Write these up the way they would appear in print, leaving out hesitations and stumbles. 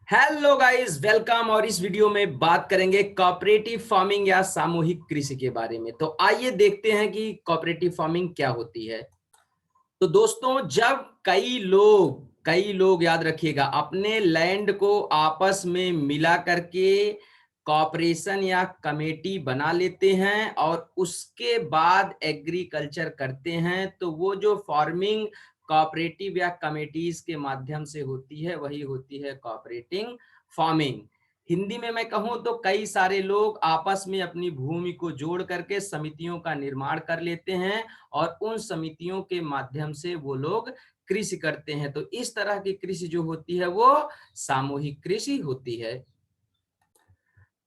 Hello guys, welcome. और इस video में बात करेंगे कोऑपरेटिव फार्मिंग या सामूहिक कृषि के बारे में। तो आइए देखते हैं कि कोऑपरेटिव फार्मिंग क्या होती है। तो दोस्तों, जब कई लोग याद रखिएगा, अपने लैंड को आपस में मिला करके कॉपरेशन या कमेटी बना लेते हैं और उसके बाद एग्रीकल्चर करते हैं, तो वो जो फार्मिंग कोऑपरेटिव या कमेटीज के माध्यम से होती है वही होती है कोऑपरेटिव फार्मिंग। हिंदी में मैं कहूं तो कई सारे लोग आपस में अपनी भूमि को जोड़ करके समितियों का निर्माण कर लेते हैं और उन समितियों के माध्यम से वो लोग कृषि करते हैं। तो इस तरह की कृषि जो होती है वो सामूहिक कृषि होती है।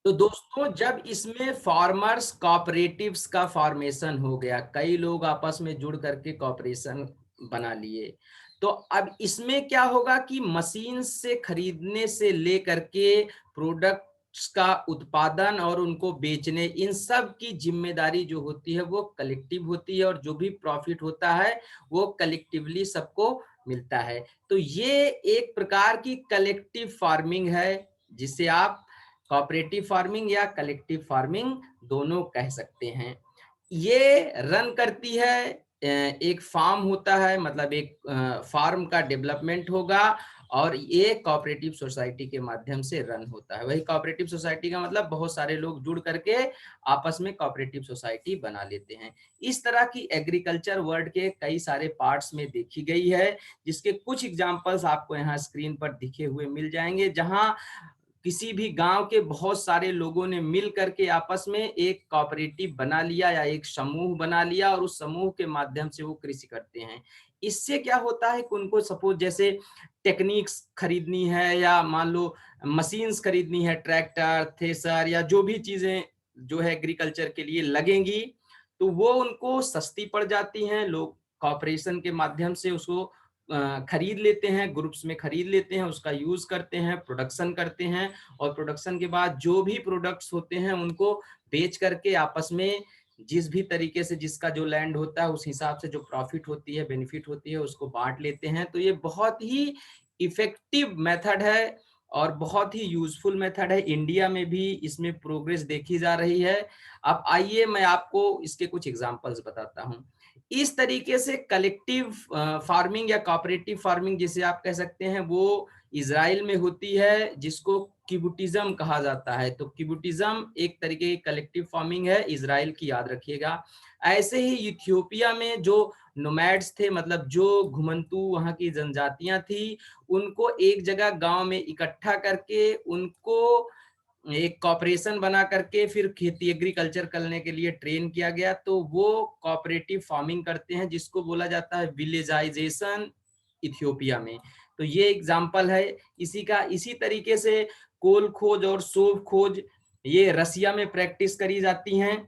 तो दोस्तों, जब इसमें फार्मर्स कोऑपरेटिव्स का फॉर्मेशन हो गया, कई लोग आपस में जुड़ करके कॉपरेशन बना लिए, तो अब इसमें क्या होगा कि मशीन से खरीदने से लेकर के प्रोडक्ट्स का उत्पादन और उनको बेचने, इन सब की जिम्मेदारी जो होती है वो कलेक्टिव होती है और जो भी प्रॉफिट होता है वो कलेक्टिवली सबको मिलता है। तो ये एक प्रकार की कलेक्टिव फार्मिंग है, जिसे आप कोऑपरेटिव फार्मिंग या कलेक्टिव फार्मिंग दोनों कह सकते हैं। ये रन करती है, एक फार्म होता है, मतलब एक फार्म का डेवलपमेंट होगा और ये कोऑपरेटिव सोसाइटी के माध्यम से रन होता है। वही कोऑपरेटिव सोसाइटी का मतलब बहुत सारे लोग जुड़ करके आपस में कोऑपरेटिव सोसाइटी बना लेते हैं। इस तरह की एग्रीकल्चर वर्ल्ड के कई सारे पार्ट्स में देखी गई है, जिसके कुछ एग्जांपल्स आपको यहाँ स्क्रीन पर दिखे हुए मिल जाएंगे, जहां किसी भी गांव के बहुत सारे लोगों ने मिल करके आपस में एक कोऑपरेटिव बना लिया या एक समूह बना लिया और उस समूह के माध्यम से वो कृषि करते हैं। इससे क्या होता है कि उनको सपोज जैसे टेक्निक्स खरीदनी है या मान लो मशीन्स खरीदनी है, ट्रैक्टर, थ्रेसर या जो भी चीजें जो है एग्रीकल्चर के लिए लगेंगी, तो वो उनको सस्ती पड़ जाती हैं। लोग कॉपरेशन के माध्यम से उसको खरीद लेते हैं, ग्रुप्स में खरीद लेते हैं, उसका यूज करते हैं, प्रोडक्शन करते हैं और प्रोडक्शन के बाद जो भी प्रोडक्ट्स होते हैं उनको बेच करके आपस में जिस भी तरीके से जिसका जो लैंड होता है उस हिसाब से जो प्रॉफिट होती है, बेनिफिट होती है, उसको बांट लेते हैं। तो ये बहुत ही इफेक्टिव मेथड है और बहुत ही यूजफुल मेथड है। इंडिया में भी इसमें प्रोग्रेस देखी जा रही है। अब आइए मैं आपको इसके कुछ एग्जांपल्स बताता हूँ। इस तरीके से कलेक्टिव फार्मिंग या कोऑपरेटिव फार्मिंग जिसे आप कह सकते हैं वो इजराइल में होती है, जिसको किबुटिज्म कहा जाता है। तो किबुटिज्म एक तरीके की कलेक्टिव फार्मिंग है, इजराइल की, याद रखिएगा। ऐसे ही इथियोपिया में जो नोमैड्स थे, मतलब जो घुमंतू वहां की जनजातियां थी, उनको एक जगह गांव में इकट्ठा करके उनको एक कॉपरेशन बना करके फिर खेती एग्रीकल्चर करने के लिए ट्रेन किया गया। तो वो कोऑपरेटिव फार्मिंग करते हैं, जिसको बोला जाता है विलेजाइजेशन इथियोपिया में। तो ये एग्जाम्पल है इसी का। इसी तरीके से कोल खोज और शोभ खोज ये रसिया में प्रैक्टिस करी जाती हैं,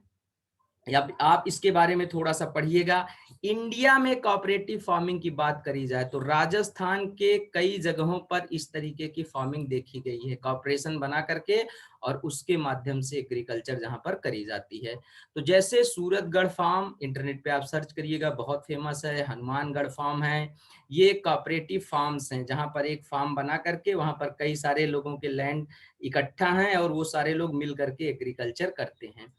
या आप इसके बारे में थोड़ा सा पढ़िएगा। इंडिया में कोऑपरेटिव फार्मिंग की बात करी जाए तो राजस्थान के कई जगहों पर इस तरीके की फार्मिंग देखी गई है, कॉपरेशन बना करके और उसके माध्यम से एग्रीकल्चर जहां पर करी जाती है। तो जैसे सूरतगढ़ फार्म, इंटरनेट पे आप सर्च करिएगा, बहुत फेमस है। हनुमानगढ़ फार्म है। ये कोऑपरेटिव फार्म्स हैं जहां पर एक फार्म बना करके वहां पर कई सारे लोगों के लैंड इकट्ठा हैं और वो सारे लोग मिल करके एग्रीकल्चर करते हैं।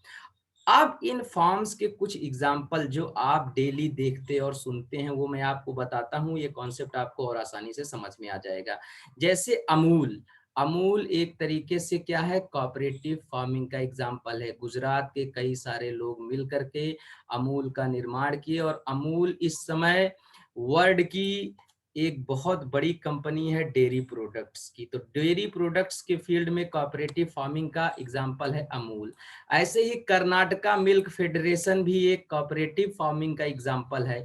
अब इन फॉर्म्स के कुछ एग्जाम्पल जो आप डेली देखते और सुनते हैं वो मैं आपको बताता हूं, ये कॉन्सेप्ट आपको और आसानी से समझ में आ जाएगा। जैसे अमूल, अमूल एक तरीके से क्या है, कोऑपरेटिव फार्मिंग का एग्जाम्पल है। गुजरात के कई सारे लोग मिल करके अमूल का निर्माण किए और अमूल इस समय वर्ल्ड की एक बहुत बड़ी कंपनी है डेयरी प्रोडक्ट्स की। तो डेयरी प्रोडक्ट्स के फील्ड में कोऑपरेटिव फार्मिंग का एग्जाम्पल है अमूल। ऐसे ही कर्नाटका मिल्क फेडरेशन भी एक कोऑपरेटिव फार्मिंग का एग्जाम्पल है।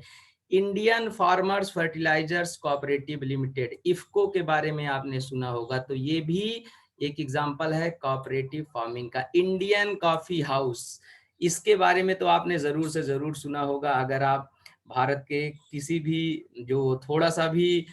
Indian farmers fertilisers cooperative limited, IFFCO के बारे में आपने सुना होगा, तो ये भी एक एग्जाम्पल है कोऑपरेटिव फार्मिंग का। इंडियन कॉफी हाउस, इसके बारे में तो आपने जरूर से जरूर सुना होगा अगर आप भारत के किसी भी जो थोड़ा सा भी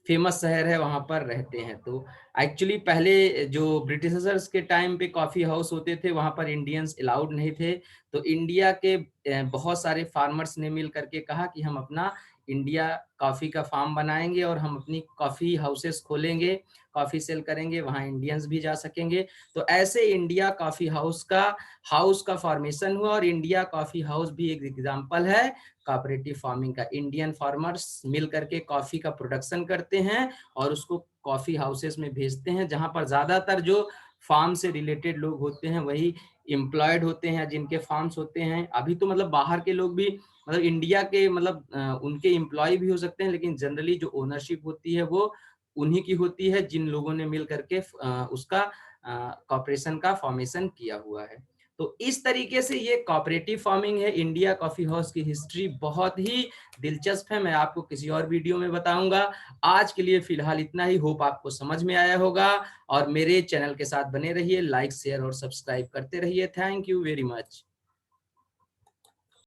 फेमस शहर है वहां पर रहते हैं। तो एक्चुअली पहले जो ब्रिटिशर्स के टाइम पे कॉफी हाउस होते थे वहां पर इंडियंस अलाउड नहीं थे। तो इंडिया के बहुत सारे फार्मर्स ने मिल करके कहा कि हम अपना इंडिया कॉफी का फार्म बनाएंगे और हम अपनी कॉफी हाउसेस खोलेंगे, कॉफी सेल करेंगे, वहां इंडियंस भी जा सकेंगे। तो ऐसे इंडिया कॉफी हाउस का फॉर्मेशन हुआ, और इंडिया कॉफी हाउस भी एक एग्जांपल है कोऑपरेटिव फार्मिंग का। इंडियन फार्मर्स मिल करके कॉफी का प्रोडक्शन करते हैं और उसको कॉफी हाउसेस में भेजते हैं, जहां पर ज्यादातर जो फार्म से रिलेटेड लोग होते हैं वही एम्प्लॉयड होते हैं, जिनके फार्म्स होते हैं। अभी तो मतलब बाहर के लोग भी, मतलब इंडिया के, मतलब उनके एम्प्लॉय भी हो सकते हैं, लेकिन जनरली जो ओनरशिप होती है वो उन्हीं की होती है जिन लोगों ने मिल करके उसका कॉर्पोरेशन का फॉर्मेशन किया हुआ है। तो इस तरीके से ये कोऑपरेटिव फार्मिंग है। इंडिया कॉफी हाउस की हिस्ट्री बहुत ही दिलचस्प है, मैं आपको किसी और वीडियो में बताऊंगा। आज के लिए फिलहाल इतना ही। होप आपको समझ में आया होगा, और मेरे चैनल के साथ बने रहिए, लाइक शेयर और सब्सक्राइब करते रहिए। Thank you very much.